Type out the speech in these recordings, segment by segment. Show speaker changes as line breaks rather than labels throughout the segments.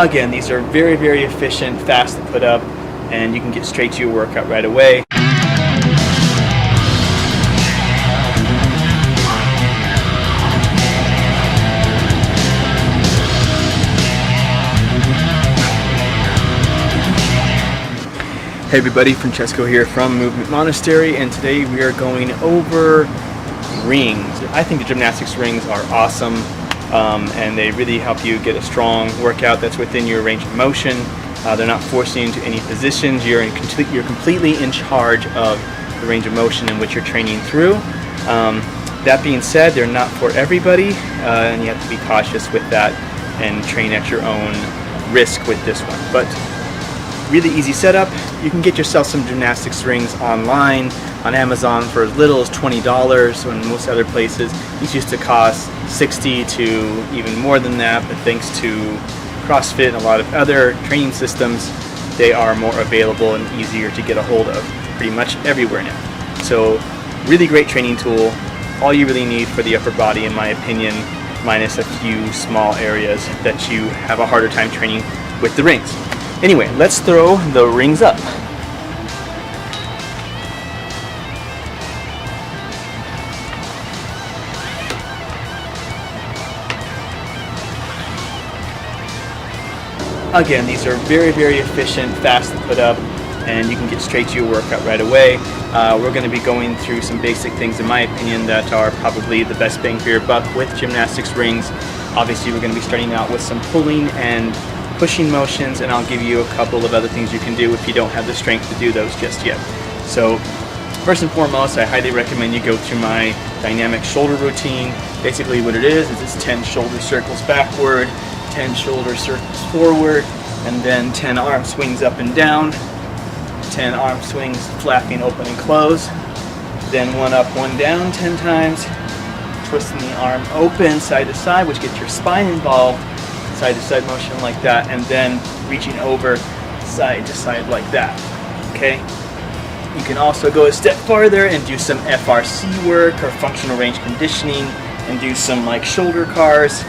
Again, these are very, very efficient, fast to put up, and you can get straight to your workout right away. Hey everybody, Francesco here from Movement Monastery, and today we are going over rings. I think the gymnastics rings are awesome, and they really help you get a strong workout that's within your range of motion. They're not forcing you into any positions. You're completely in charge of the range of motion in which you're training through. That being said, they're not for everybody, and you have to be cautious with that and train at your own risk with this one. But really easy setup. You can get yourself some gymnastics rings online on Amazon for as little as $20, or in most other places these used to cost $60 to even more than that, but thanks to CrossFit and a lot of other training systems, they are more available and easier to get a hold of pretty much everywhere now. So really great training tool, all you really need for the upper body in my opinion, minus a few small areas that you have a harder time training with the rings. Anyway, let's throw the rings up. Again, these are very, very efficient, fast to put up, and you can get straight to your workout right away. We're going to be going through some basic things, in my opinion, that are probably the best bang for your buck with gymnastics rings. Obviously, we're going to be starting out with some pulling and pushing motions, and I'll give you a couple of other things you can do if you don't have the strength to do those just yet. So first and foremost, I highly recommend you go through my dynamic shoulder routine. Basically what it is it's 10 shoulder circles backward, 10 shoulder circles forward, and then 10 arm swings up and down, 10 arm swings flapping open and close, then one up, one down 10 times, twisting the arm open side to side, which gets your spine involved, side to side motion like that, and then reaching over side to side like that. Okay, you can also go a step farther and do some FRC work or functional range conditioning and do some like shoulder cars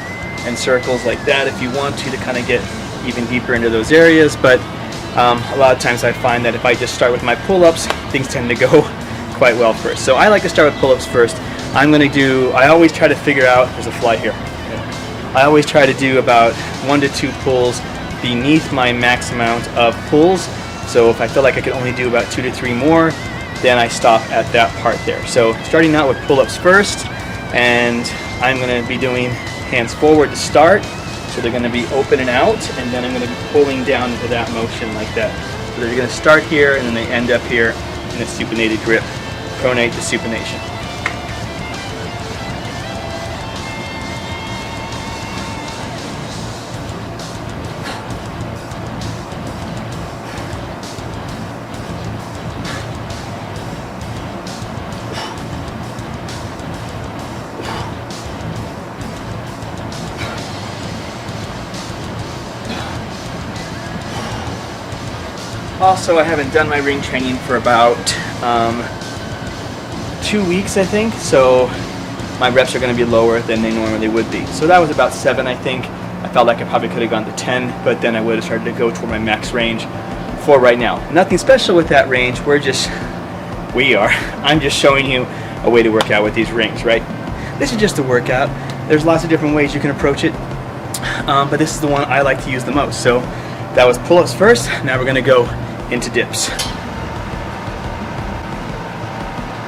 and circles like that if you want to kind of get even deeper into those areas. But a lot of times I find that if I just start with my pull-ups, things tend to go quite well first. So I like to start with pull-ups first. I always try to figure out, there's a fly here. I always try to do about 1 to 2 pulls beneath my max amount of pulls. So if I feel like I can only do about 2 to 3 more, then I stop at that part there. So starting out with pull-ups first, and I'm going to be doing hands forward to start. So they're going to be open and out, and then I'm going to be pulling down into that motion like that. So they're going to start here, and then they end up here in a supinated grip, pronate to supination. Also, I haven't done my ring training for about 2 weeks, I think, so my reps are going to be lower than they normally would be. So that was about 7, I think. I felt like I probably could have gone to 10, but then I would have started to go toward my max range for right now. Nothing special with that range. I'm just showing you a way to work out with these rings, right? This is just a workout. There's lots of different ways you can approach it, but this is the one I like to use the most. So that was pull-ups first. Now we're going to go into dips.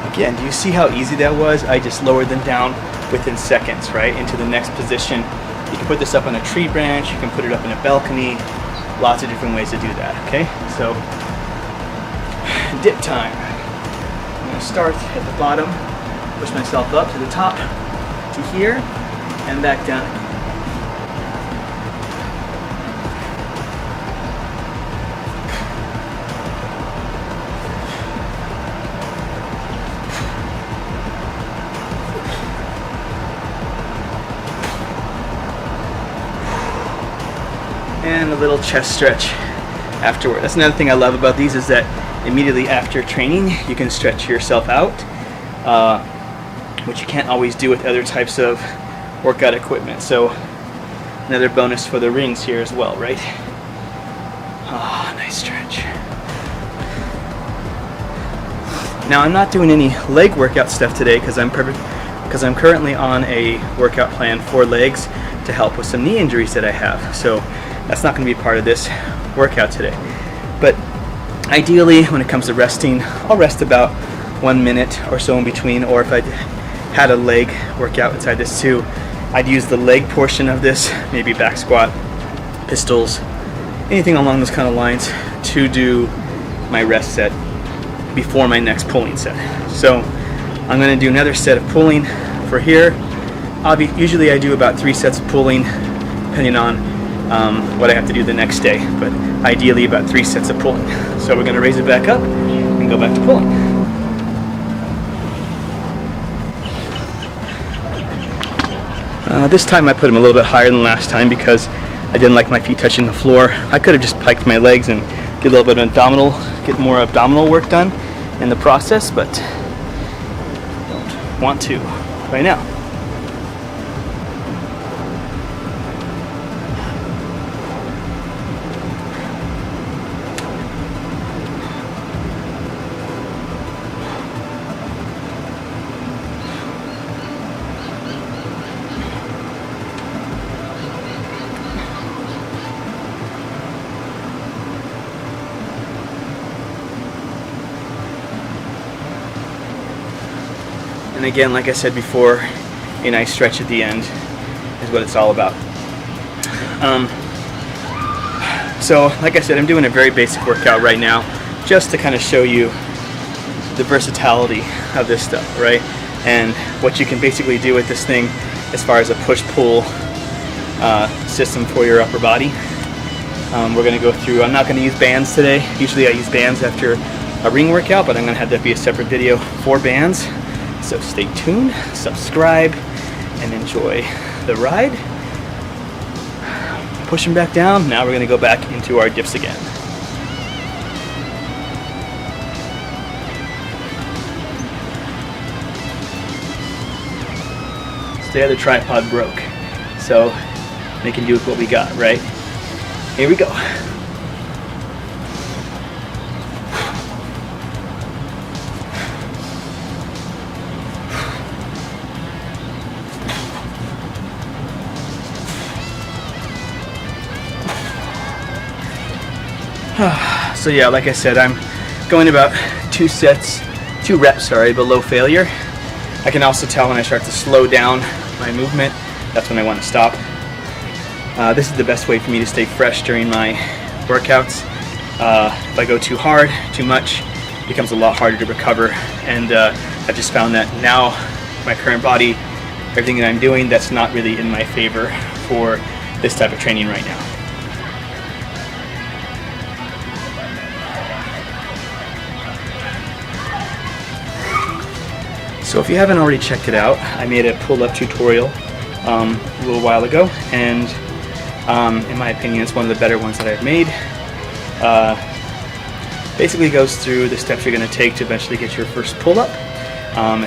Again, do you see how easy that was? I just lowered them down within seconds, right, into the next position. You can put this up on a tree branch, you can put it up in a balcony, lots of different ways to do that, okay? So, dip time. I'm going to start at the bottom, push myself up to the top, to here, and back down again. And a little chest stretch afterward. That's another thing I love about these, is that immediately after training you can stretch yourself out, which you can't always do with other types of workout equipment. So Another bonus for the rings here as well, right? Oh, nice stretch. Now I'm not doing any leg workout stuff today because I'm currently on a workout plan for legs to help with some knee injuries that I have. So that's not going to be part of this workout today. But ideally, when it comes to resting, I'll rest about 1 minute or so in between, or if I had a leg workout inside this too, I'd use the leg portion of this, maybe back squat, pistols, anything along those kind of lines, to do my rest set before my next pulling set. So I'm going to do another set of pulling for here. Usually I do about 3 sets of pulling, depending on what I have to do the next day, but ideally about 3 sets of pulling. So we're going to raise it back up and go back to pulling. This time I put them a little bit higher than last time because I didn't like my feet touching the floor. I could have just piked my legs and get a little bit of get more abdominal work done in the process, but don't want to right now. And again, like I said before, a nice stretch at the end is what it's all about. So, like I said, I'm doing a very basic workout right now, just to kind of show you the versatility of this stuff, right? And what you can basically do with this thing as far as a push-pull system for your upper body. We're going to go through, I'm not going to use bands today. Usually I use bands after a ring workout, but I'm going to have that be a separate video for bands. So stay tuned, subscribe, and enjoy the ride. Pushing back down, now we're going to go back into our dips again. The other tripod broke, so they can do with what we got, right? Here we go. So yeah, like I said, I'm going about 2 reps, below failure. I can also tell when I start to slow down my movement, that's when I want to stop. This is the best way for me to stay fresh during my workouts. If I go too hard, too much, it becomes a lot harder to recover. And I've just found that now, my current body, everything that I'm doing, that's not really in my favor for this type of training right now. So if you haven't already checked it out, I made a pull-up tutorial a little while ago, and in my opinion it's one of the better ones that I've made. Basically goes through the steps you're going to take to eventually get your first pull-up.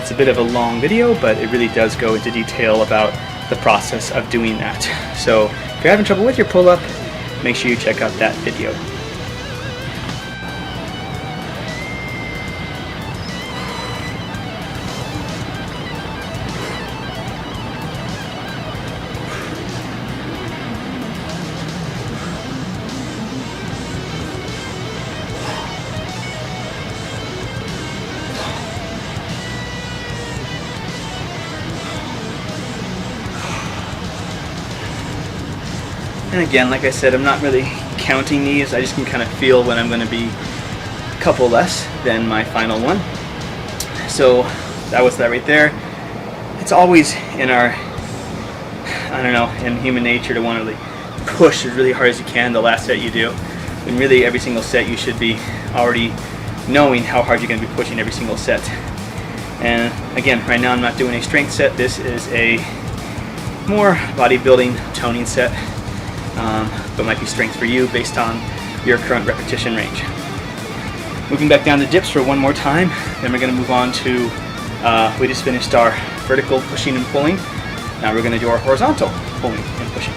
It's a bit of a long video, but it really does go into detail about the process of doing that. So if you're having trouble with your pull-up, make sure you check out that video. And again, like I said, I'm not really counting these. I just can kind of feel when I'm going to be a couple less than my final one. So that was that right there. It's always in our, I don't know, in human nature to want to really push as really hard as you can the last set you do. When really every single set you should be already knowing how hard you're going to be pushing every single set. And again, right now I'm not doing a strength set. This is a more bodybuilding toning set. But might be strength for you based on your current repetition range. Moving back down to dips for one more time, then we're going to move on to, we just finished our vertical pushing and pulling. Now we're going to do our horizontal pulling and pushing.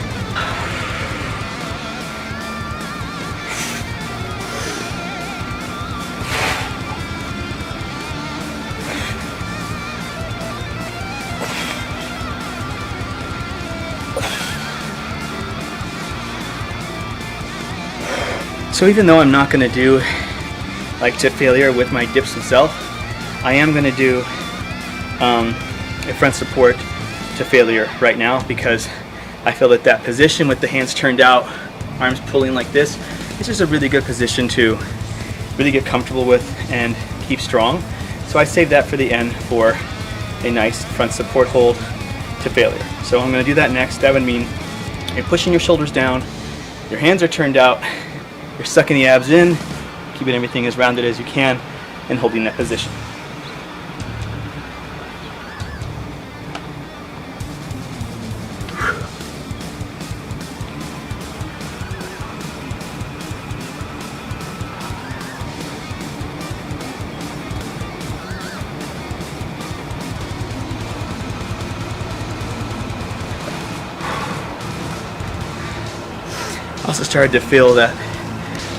So even though I'm not going to do like to failure with my dips itself, I am going to do a front support to failure right now, because I feel that that position with the hands turned out, arms pulling like this, is just a really good position to really get comfortable with and keep strong. So I saved that for the end for a nice front support hold to failure. So I'm going to do that next. That would mean you're pushing your shoulders down, your hands are turned out, you're sucking the abs in, keeping everything as rounded as you can, and holding that position. Also started to feel that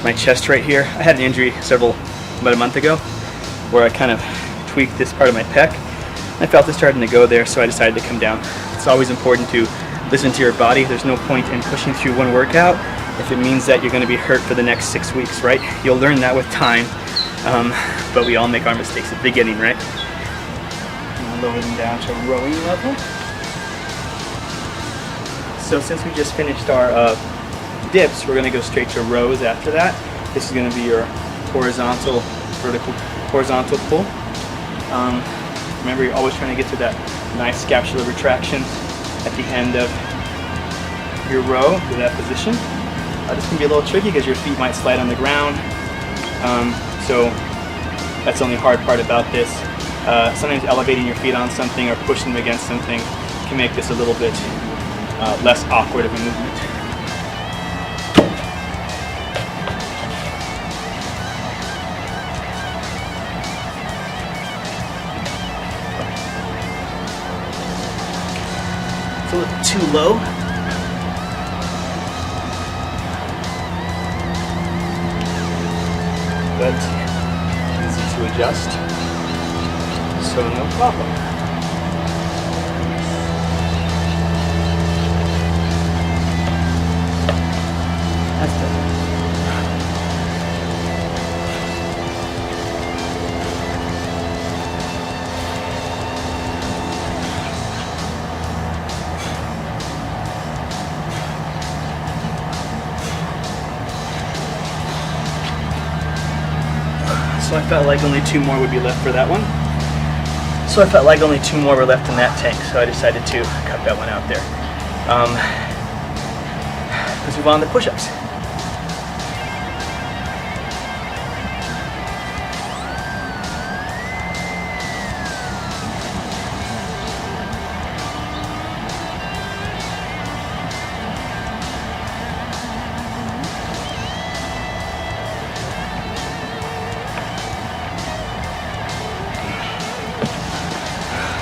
my chest right here, I had an injury about a month ago, where I kind of tweaked this part of my pec. I felt it starting to go there, so I decided to come down. It's always important to listen to your body. There's no point in pushing through one workout if it means that you're going to be hurt for the next 6 weeks, right? You'll learn that with time, but we all make our mistakes at the beginning, right? Now lower them down to rowing level. So since we just finished our dips, we're going to go straight to rows after that. This is going to be your horizontal, vertical, horizontal pull. Remember, you're always trying to get to that nice scapular retraction at the end of your row to that position. This can be a little tricky because your feet might slide on the ground. So that's the only hard part about this. Sometimes elevating your feet on something or pushing them against something can make this a little bit less awkward of a movement. It's a little too low. But easy to adjust, so no problem. That's better. So I felt like only 2 more would be left for that one. So I felt like only 2 more were left in that tank, so I decided to cut that one out there. Let's move on to push-ups.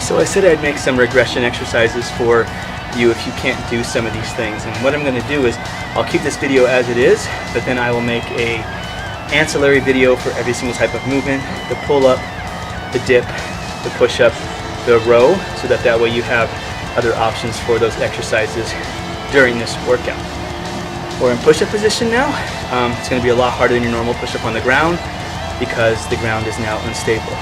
So I said I'd make some regression exercises for you if you can't do some of these things. And what I'm going to do is I'll keep this video as it is, but then I will make a ancillary video for every single type of movement, the pull-up, the dip, the push-up, the row, so that way you have other options for those exercises during this workout. We're in push-up position now. It's going to be a lot harder than your normal push-up on the ground because the ground is now unstable.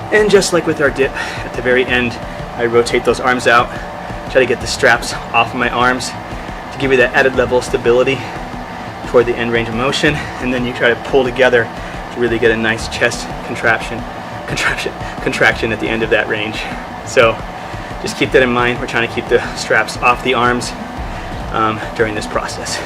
And just like with our dip, at the very end, I rotate those arms out, try to get the straps off of my arms to give you that added level of stability toward the end range of motion, and then you try to pull together to really get a nice chest contraction at the end of that range. So just keep that in mind. We're trying to keep the straps off the arms during this process.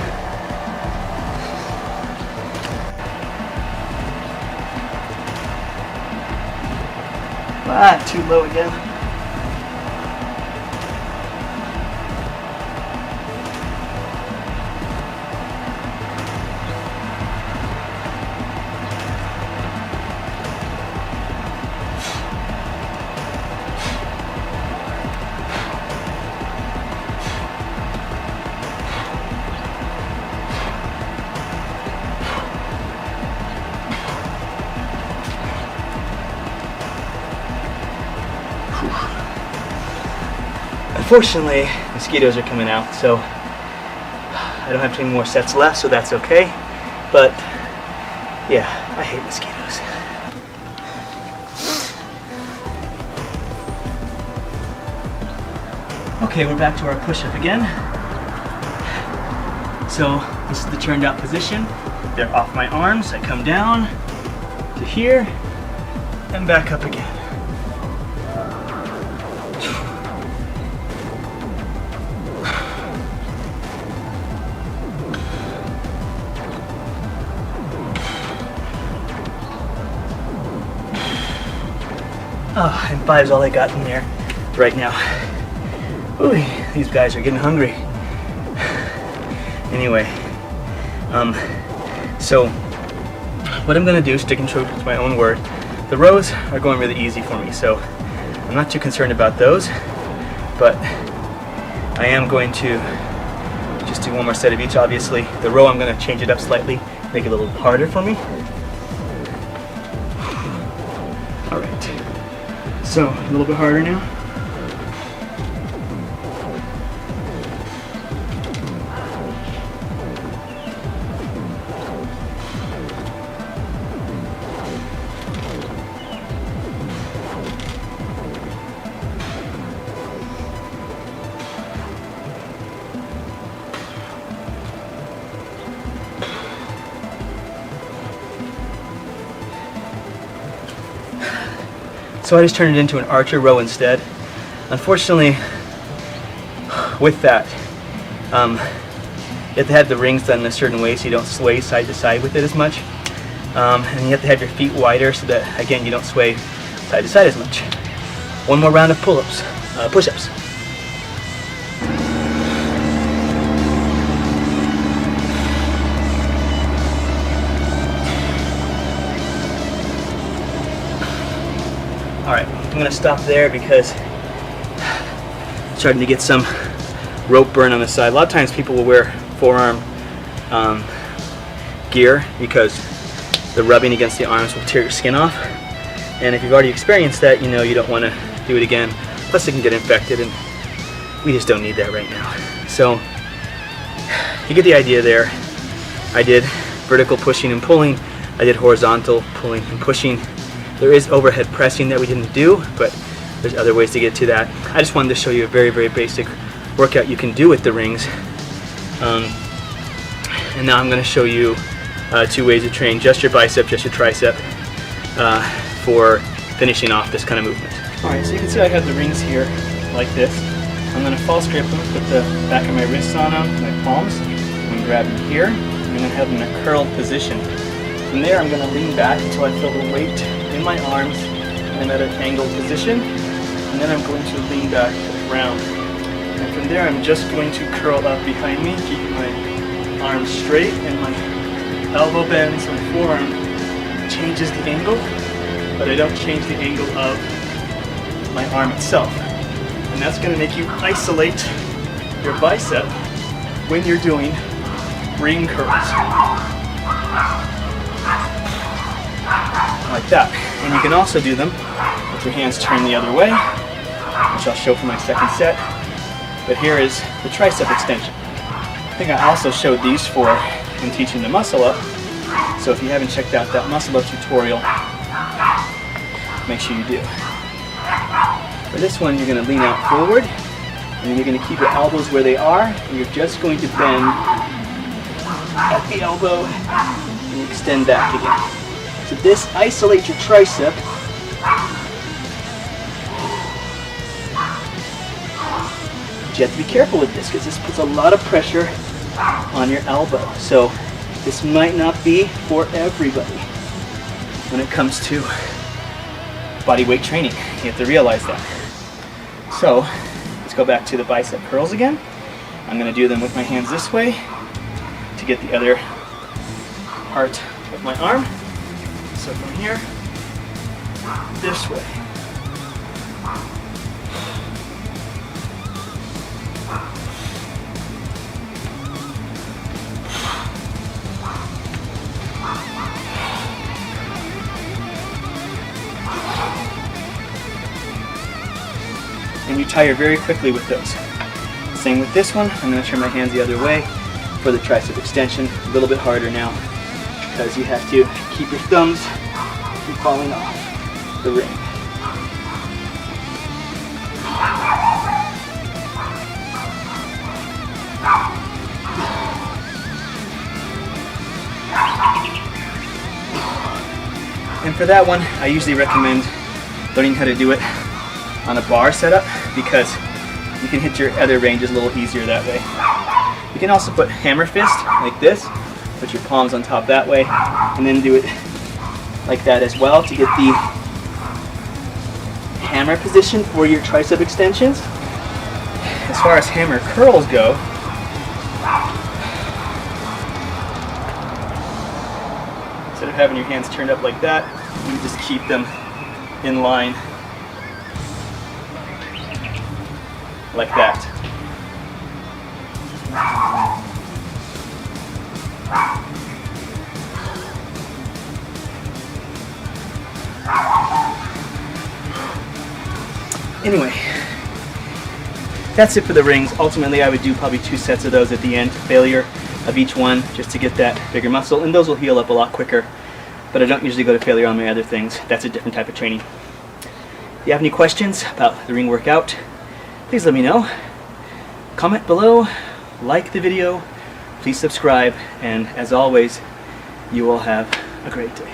Too low again. Unfortunately, mosquitoes are coming out, so I don't have any more sets left, so that's okay. But yeah, I hate mosquitoes. Okay, we're back to our push-up again. So this is the turned out position. They're off my arms. I come down to here and back up again. Oh, and 5's all I got in there right now. Ooh, these guys are getting hungry. Anyway, so what I'm gonna do, sticking true to my own word, the rows are going really easy for me, so I'm not too concerned about those, but I am going to just do one more set of each, obviously. The row, I'm gonna change it up slightly, make it a little harder for me. All right, so a little bit harder now. So I just turned it into an archer row instead. Unfortunately, with that, you have to have the rings done in a certain way so you don't sway side to side with it as much. And you have to have your feet wider so that, again, you don't sway side to side as much. One more round of pull-ups, push-ups. Alright, I'm going to stop there because I'm starting to get some rope burn on the side. A lot of times people will wear forearm gear because the rubbing against the arms will tear your skin off. And if you've already experienced that, you know you don't want to do it again. Plus it can get infected, and we just don't need that right now. So you get the idea there. I did vertical pushing and pulling. I did horizontal pulling and pushing. There is overhead pressing that we didn't do, but there's other ways to get to that. I just wanted to show you a very, very basic workout you can do with the rings. And now I'm going to show you 2 ways to train just your bicep, just your tricep, for finishing off this kind of movement. Alright, so you can see I have the rings here like this. I'm going to false grip them, put the back of my wrists on them, my palms. I'm going to grab them here. I'm going to have them in a curled position. From there I'm going to lean back until I feel the weight in my arms. I'm at an angled position, and then I'm going to lean back around. And from there I'm just going to curl up behind me, keeping my arms straight, and my elbow bends, my forearm changes the angle, but I don't change the angle of my arm itself. And that's going to make you isolate your bicep when you're doing ring curls. Like that. And you can also do them with your hands turned the other way, which I'll show for my second set. But here is the tricep extension. I think I also showed these for in teaching the muscle up. So if you haven't checked out that muscle up tutorial, make sure you do. For this one, you're going to lean out forward, and you're going to keep your elbows where they are, and you're just going to bend at the elbow and extend back again. So this isolates your tricep. But you have to be careful with this because this puts a lot of pressure on your elbow. So this might not be for everybody when it comes to body weight training. You have to realize that. So let's go back to the bicep curls again. I'm going to do them with my hands this way to get the other part of my arm. So from here, this way. And you tire very quickly with those. Same with this one. I'm going to turn my hands the other way for the tricep extension. A little bit harder now because you have to keep your thumbs from falling off the ring. And for that one, I usually recommend learning how to do it on a bar setup because you can hit your other ranges a little easier that way. You can also put hammer fist like this, put your palms on top that way, and then do it like that as well to get the hammer position for your tricep extensions. As far as hammer curls go, instead of having your hands turned up like that, you just keep them in line like that. Anyway, that's it for the rings. Ultimately, I would do probably 2 sets of those at the end, failure of each one, just to get that bigger muscle, and those will heal up a lot quicker. But I don't usually go to failure on my other things. That's a different type of training. If you have any questions about the ring workout, please let me know. Comment below, like the video, please subscribe, and as always, you all have a great day.